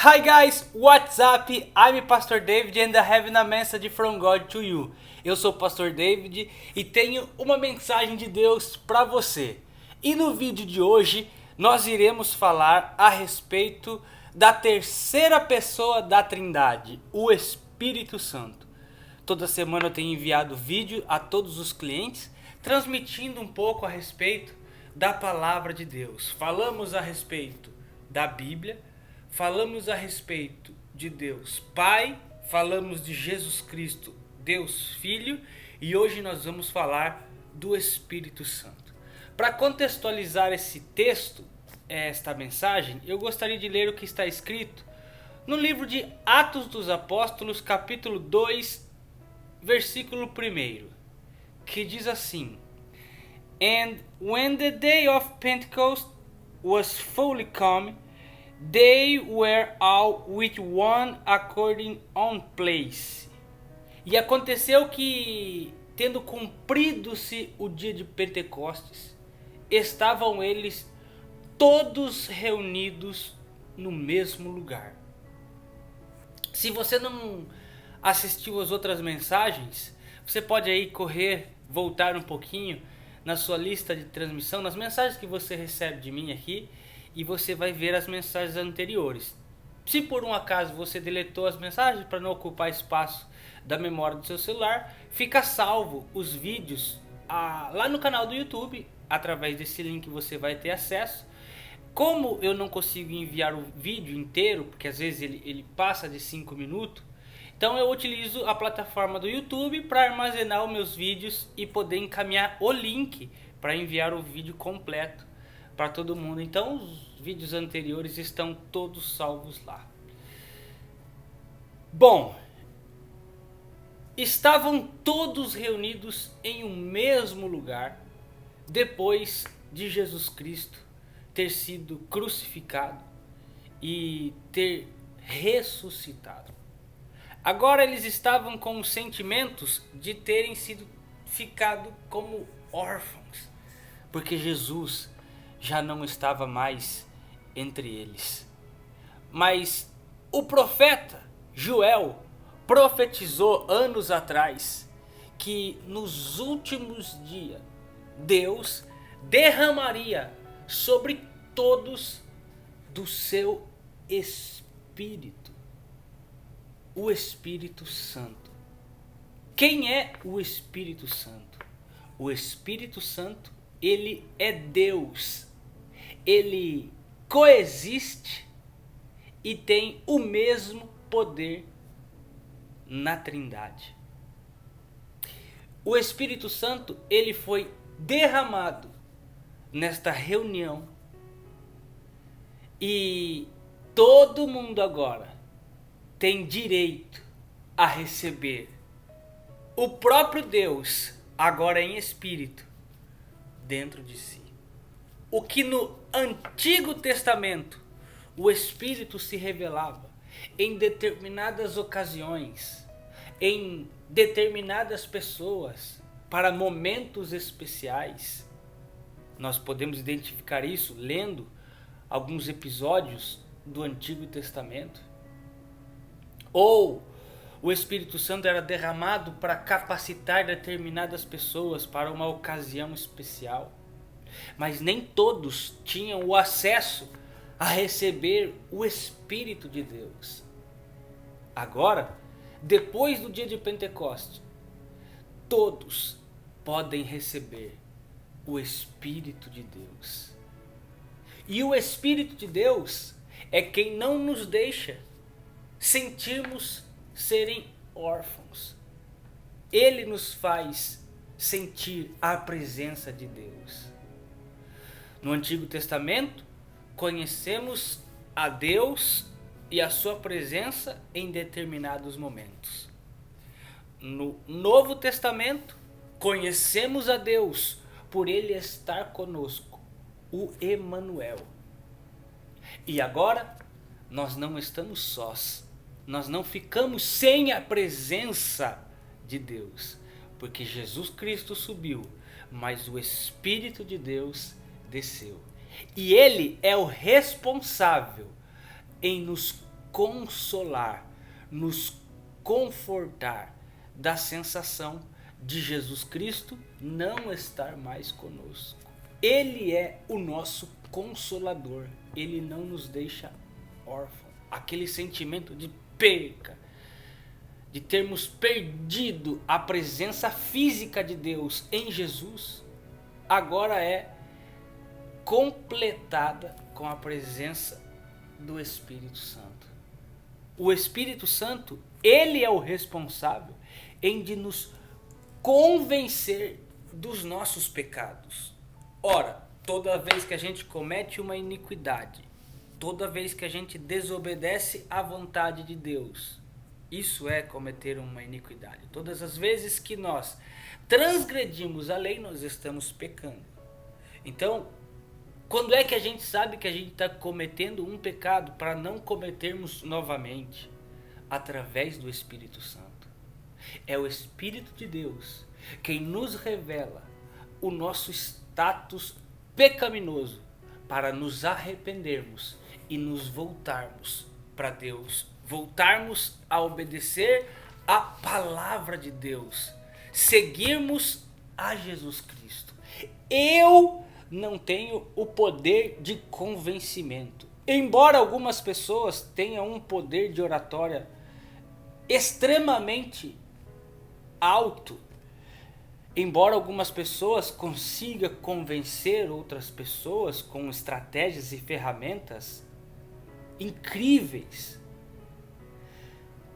Hi guys, what's up? I'm Pastor David and I have a message from God to you. Eu sou o Pastor David e tenho uma mensagem de Deus para você. E no vídeo de hoje nós iremos falar a respeito da terceira pessoa da Trindade, o Espírito Santo. Toda semana eu tenho enviado vídeo a todos os clientes, transmitindo um pouco a respeito da palavra de Deus. Falamos a respeito da Bíblia, falamos a respeito de Deus Pai, falamos de Jesus Cristo, Deus Filho, e hoje nós vamos falar do Espírito Santo. Para contextualizar esse texto, esta mensagem, eu gostaria de ler o que está escrito no livro de Atos dos Apóstolos, capítulo 2, versículo 1, que diz assim: And when the day of Pentecost was fully come, they were all with one according on place. E aconteceu que, tendo cumprido-se o dia de Pentecostes, estavam eles todos reunidos no mesmo lugar. Se você não assistiu às outras mensagens, você pode aí voltar um pouquinho na sua lista de transmissão, nas mensagens que você recebe de mim aqui, e você vai ver as mensagens anteriores. Se por um acaso você deletou as mensagens para não ocupar espaço da memória do seu celular, fica salvo os vídeos lá no canal do YouTube. Através desse link você vai ter acesso. Como eu não consigo enviar o vídeo inteiro, porque às vezes ele passa de 5 minutos, então eu utilizo a plataforma do YouTube para armazenar os meus vídeos e poder encaminhar o link para enviar o vídeo completo para todo mundo. Então os vídeos anteriores estão todos salvos lá. Bom, estavam todos reunidos em um mesmo lugar depois de Jesus Cristo ter sido crucificado e ter ressuscitado. Agora eles estavam com os sentimentos de terem ficado como órfãos, porque Jesus já não estava mais entre eles. Mas o profeta Joel profetizou anos atrás que nos últimos dias Deus derramaria sobre todos do seu Espírito, o Espírito Santo. Quem é o Espírito Santo? O Espírito Santo, ele é Deus. Ele coexiste e tem o mesmo poder na Trindade. O Espírito Santo, ele foi derramado nesta reunião e todo mundo agora tem direito a receber o próprio Deus, agora em espírito, dentro de si. O que no Antigo Testamento o Espírito se revelava em determinadas ocasiões, em determinadas pessoas, para momentos especiais. Nós podemos identificar isso lendo alguns episódios do Antigo Testamento. Ou o Espírito Santo era derramado para capacitar determinadas pessoas para uma ocasião especial. Mas nem todos tinham o acesso a receber o Espírito de Deus. Agora, depois do dia de Pentecostes, todos podem receber o Espírito de Deus. E o Espírito de Deus é quem não nos deixa sentirmos serem órfãos. Ele nos faz sentir a presença de Deus. No Antigo Testamento, conhecemos a Deus e a sua presença em determinados momentos. No Novo Testamento, conhecemos a Deus por ele estar conosco, o Emanuel. E agora, nós não estamos sós. Nós não ficamos sem a presença de Deus, porque Jesus Cristo subiu, mas o Espírito de Deus desceu. E ele é o responsável em nos consolar, nos confortar da sensação de Jesus Cristo não estar mais conosco. Ele é o nosso consolador, ele não nos deixa órfãos. Aquele sentimento de perca, de termos perdido a presença física de Deus em Jesus, agora é completada com a presença do Espírito Santo. O Espírito Santo, ele é o responsável em de nos convencer dos nossos pecados. Ora, toda vez que a gente comete uma iniquidade, toda vez que a gente desobedece à vontade de Deus, isso é cometer uma iniquidade. Todas as vezes que nós transgredimos a lei, nós estamos pecando. Então, quando é que a gente sabe que a gente está cometendo um pecado para não cometermos novamente? Através do Espírito Santo. É o Espírito de Deus quem nos revela o nosso status pecaminoso para nos arrependermos e nos voltarmos para Deus. Voltarmos a obedecer a palavra de Deus. Seguirmos a Jesus Cristo. Eu não tenho o poder de convencimento. Embora algumas pessoas tenham um poder de oratória extremamente alto, embora algumas pessoas consigam convencer outras pessoas com estratégias e ferramentas incríveis,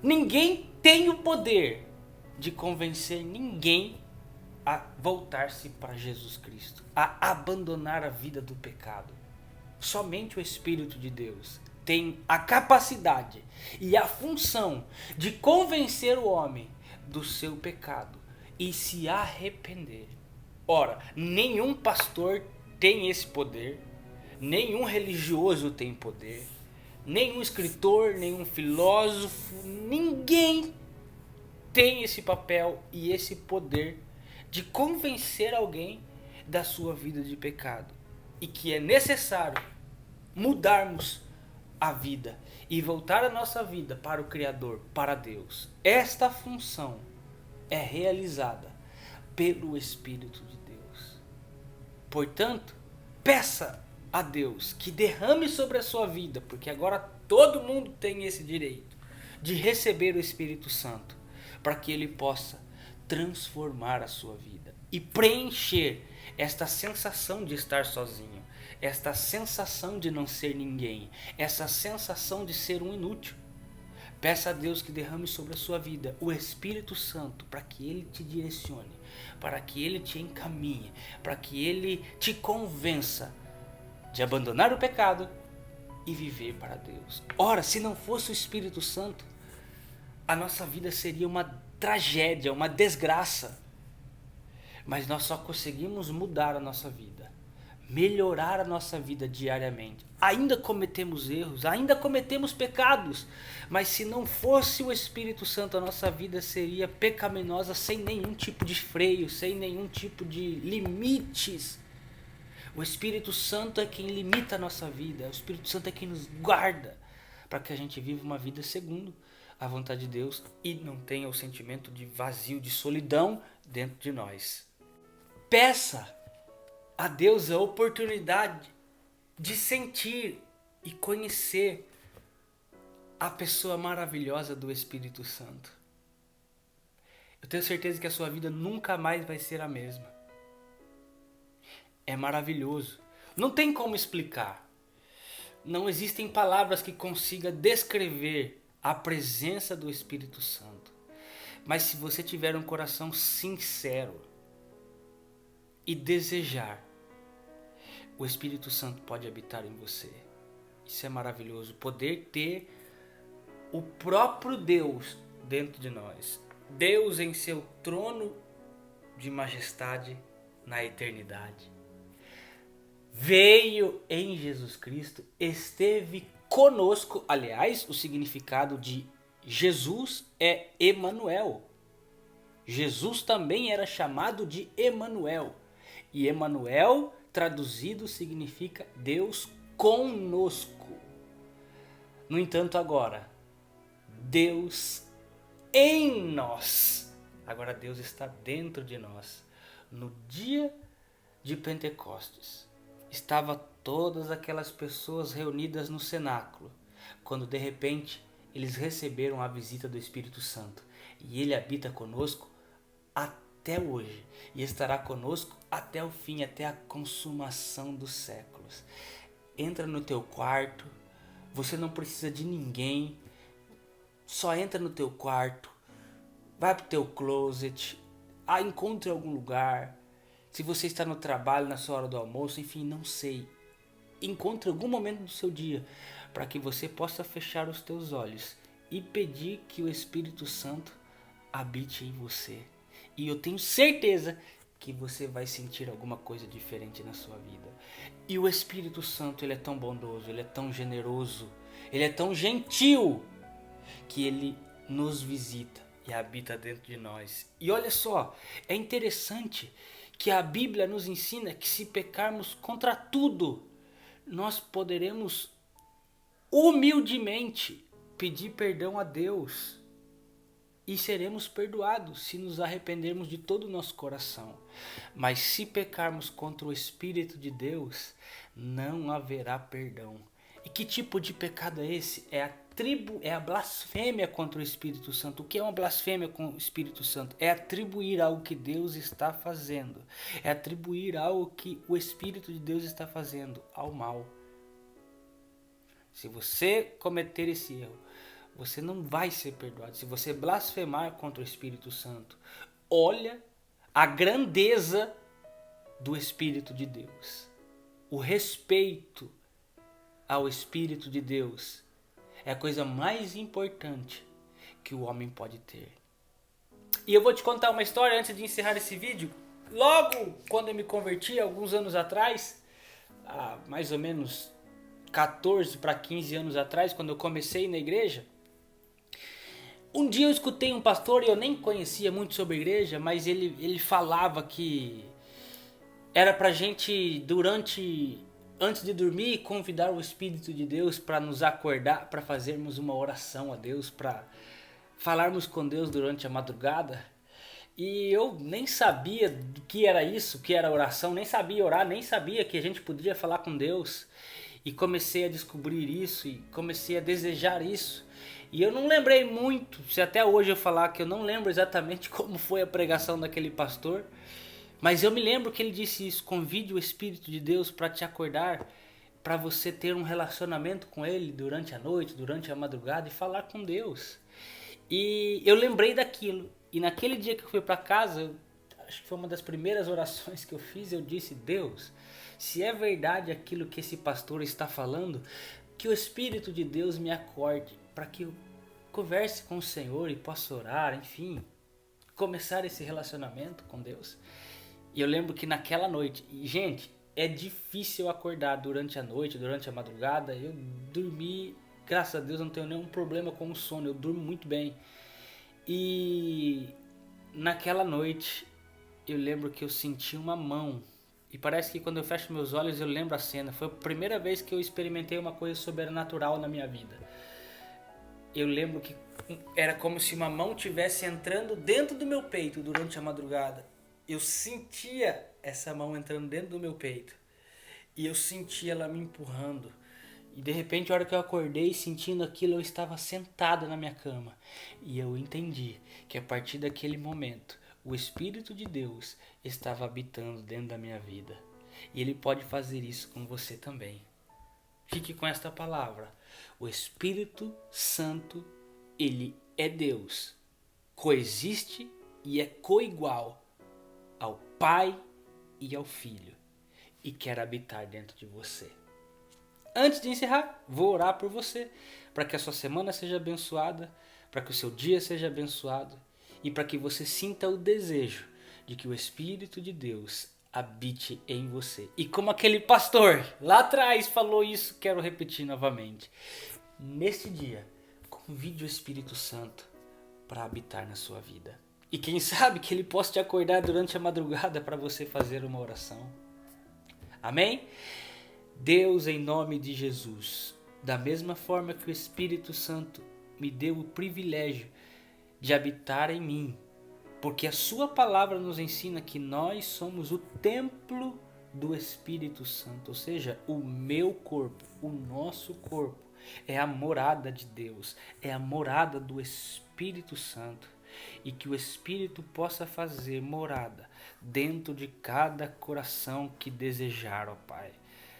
ninguém tem o poder de convencer ninguém a voltar-se para Jesus Cristo, a abandonar a vida do pecado. Somente o Espírito de Deus tem a capacidade e a função de convencer o homem do seu pecado e se arrepender. Ora, nenhum pastor tem esse poder, nenhum religioso tem poder, nenhum escritor, nenhum filósofo, ninguém tem esse papel e esse poder de convencer alguém da sua vida de pecado e que é necessário mudarmos a vida e voltar a nossa vida para o Criador, para Deus. Esta função é realizada pelo Espírito de Deus. Portanto, peça a Deus que derrame sobre a sua vida, porque agora todo mundo tem esse direito de receber o Espírito Santo, para que ele possa transformar a sua vida e preencher esta sensação de estar sozinho, esta sensação de não ser ninguém, essa sensação de ser um inútil. Peça a Deus que derrame sobre a sua vida o Espírito Santo, para que ele te direcione, para que ele te encaminhe, para que ele te convença de abandonar o pecado e viver para Deus. Ora, se não fosse o Espírito Santo, a nossa vida seria uma tragédia, uma desgraça. Mas nós só conseguimos mudar a nossa vida, melhorar a nossa vida diariamente. Ainda cometemos erros, ainda cometemos pecados, mas se não fosse o Espírito Santo, a nossa vida seria pecaminosa sem nenhum tipo de freio, sem nenhum tipo de limites. O Espírito Santo é quem limita a nossa vida, o Espírito Santo é quem nos guarda para que a gente viva uma vida segundo a vontade de Deus e não tenha o sentimento de vazio, de solidão dentro de nós. Peça a Deus a oportunidade de sentir e conhecer a pessoa maravilhosa do Espírito Santo. Eu tenho certeza que a sua vida nunca mais vai ser a mesma. É maravilhoso. Não tem como explicar. Não existem palavras que consigam descrever a presença do Espírito Santo. Mas se você tiver um coração sincero e desejar, o Espírito Santo pode habitar em você. Isso é maravilhoso. Poder ter o próprio Deus dentro de nós. Deus em seu trono de majestade na eternidade. Veio em Jesus Cristo, esteve conosco. Aliás, o significado de Jesus é Emanuel. Jesus também era chamado de Emanuel. E Emanuel, traduzido, significa Deus conosco. No entanto, agora, Deus em nós. Agora Deus está dentro de nós. No dia de Pentecostes, estavam todas aquelas pessoas reunidas no cenáculo, quando de repente eles receberam a visita do Espírito Santo. E ele habita conosco até hoje. E estará conosco até o fim, até a consumação dos séculos. Entra no teu quarto. Você não precisa de ninguém. Só entra no teu quarto. Vai pro teu closet. Encontre algum lugar. Se você está no trabalho, na sua hora do almoço, enfim, não sei. Encontre algum momento do seu dia para que você possa fechar os teus olhos e pedir que o Espírito Santo habite em você. E eu tenho certeza que você vai sentir alguma coisa diferente na sua vida. E o Espírito Santo, ele é tão bondoso, ele é tão generoso, ele é tão gentil, que ele nos visita e habita dentro de nós. E olha só, é interessante que a Bíblia nos ensina que se pecarmos contra tudo, nós poderemos humildemente pedir perdão a Deus e seremos perdoados se nos arrependermos de todo o nosso coração. Mas se pecarmos contra o Espírito de Deus, não haverá perdão. E que tipo de pecado é esse? É a blasfêmia contra o Espírito Santo. O que é uma blasfêmia com o Espírito Santo? É atribuir algo que Deus está fazendo. É atribuir algo que o Espírito de Deus está fazendo ao mal. Se você cometer esse erro, você não vai ser perdoado. Se você blasfemar contra o Espírito Santo, olha a grandeza do Espírito de Deus. O respeito ao Espírito de Deus é a coisa mais importante que o homem pode ter. E eu vou te contar uma história antes de encerrar esse vídeo. Logo quando eu me converti, alguns anos atrás, há mais ou menos 14 para 15 anos atrás, quando eu comecei na igreja, um dia eu escutei um pastor, e eu nem conhecia muito sobre a igreja, mas ele falava que era pra gente, antes de dormir, convidar o Espírito de Deus para nos acordar, para fazermos uma oração a Deus, para falarmos com Deus durante a madrugada. E eu nem sabia do que era isso, que era oração, nem sabia orar, nem sabia que a gente podia falar com Deus. E comecei a descobrir isso e comecei a desejar isso. E eu não lembrei muito, se até hoje eu falar que eu não lembro exatamente como foi a pregação daquele pastor, mas eu me lembro que ele disse isso: convide o Espírito de Deus para te acordar, para você ter um relacionamento com ele durante a noite, durante a madrugada e falar com Deus. E eu lembrei daquilo, e naquele dia que eu fui para casa, acho que foi uma das primeiras orações que eu fiz, eu disse: Deus, se é verdade aquilo que esse pastor está falando, que o Espírito de Deus me acorde, para que eu converse com o Senhor e possa orar, enfim, começar esse relacionamento com Deus. E eu lembro que naquela noite, e gente, é difícil acordar durante a noite, durante a madrugada. Eu dormi, graças a Deus, não tenho nenhum problema com o sono, eu durmo muito bem. E naquela noite eu lembro que eu senti uma mão, e parece que quando eu fecho meus olhos eu lembro a cena. Foi a primeira vez que eu experimentei uma coisa sobrenatural na minha vida. Eu lembro que era como se uma mão estivesse entrando dentro do meu peito durante a madrugada. Eu sentia essa mão entrando dentro do meu peito. E eu sentia ela me empurrando. E de repente, a hora que eu acordei sentindo aquilo, eu estava sentado na minha cama. E eu entendi que a partir daquele momento, o Espírito de Deus estava habitando dentro da minha vida. E Ele pode fazer isso com você também. Fique com esta palavra. O Espírito Santo, Ele é Deus. Coexiste e é coigual ao Pai e ao Filho. E quer habitar dentro de você. Antes de encerrar, vou orar por você, para que a sua semana seja abençoada, para que o seu dia seja abençoado e para que você sinta o desejo de que o Espírito de Deus habite em você. E como aquele pastor lá atrás falou isso, quero repetir novamente. Neste dia, convide o Espírito Santo para habitar na sua vida. E quem sabe que ele possa te acordar durante a madrugada para você fazer uma oração. Amém? Deus, em nome de Jesus, Da mesma forma que o Espírito Santo me deu o privilégio de habitar em mim, porque a sua palavra nos ensina que nós somos o templo do Espírito Santo, ou seja, o meu corpo, o nosso corpo é a morada de Deus, é a morada do Espírito Santo, e que o Espírito possa fazer morada dentro de cada coração que desejar, ó Pai.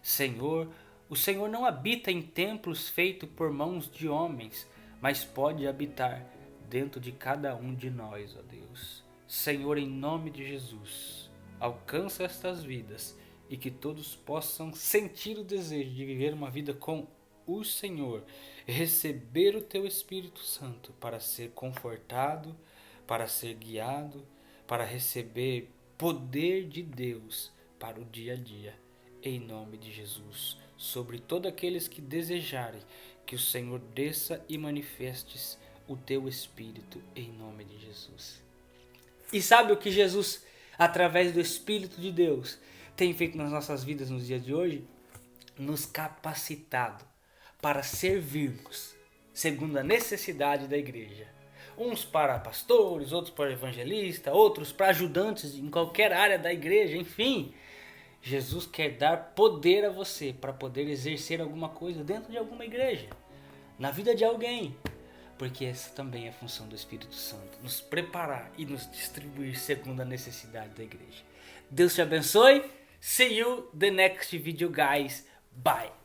Senhor, o Senhor não habita em templos feitos por mãos de homens, mas pode habitar dentro de cada um de nós, ó Deus. Senhor, em nome de Jesus, alcança estas vidas e que todos possam sentir o desejo de viver uma vida com o Senhor, receber o Teu Espírito Santo para ser confortado, para ser guiado, para receber poder de Deus para o dia a dia. Em nome de Jesus, sobre todos aqueles que desejarem, que o Senhor desça e manifestes o Teu Espírito em nome de Jesus. E sabe o que Jesus, através do Espírito de Deus, tem feito nas nossas vidas nos dias de hoje? Nos capacitado para servirmos segundo a necessidade da igreja. Uns para pastores, outros para evangelistas, outros para ajudantes em qualquer área da igreja, enfim. Jesus quer dar poder a você para poder exercer alguma coisa dentro de alguma igreja, na vida de alguém. Porque essa também é a função do Espírito Santo, nos preparar e nos distribuir segundo a necessidade da igreja. Deus te abençoe. See you the next video, guys. Bye.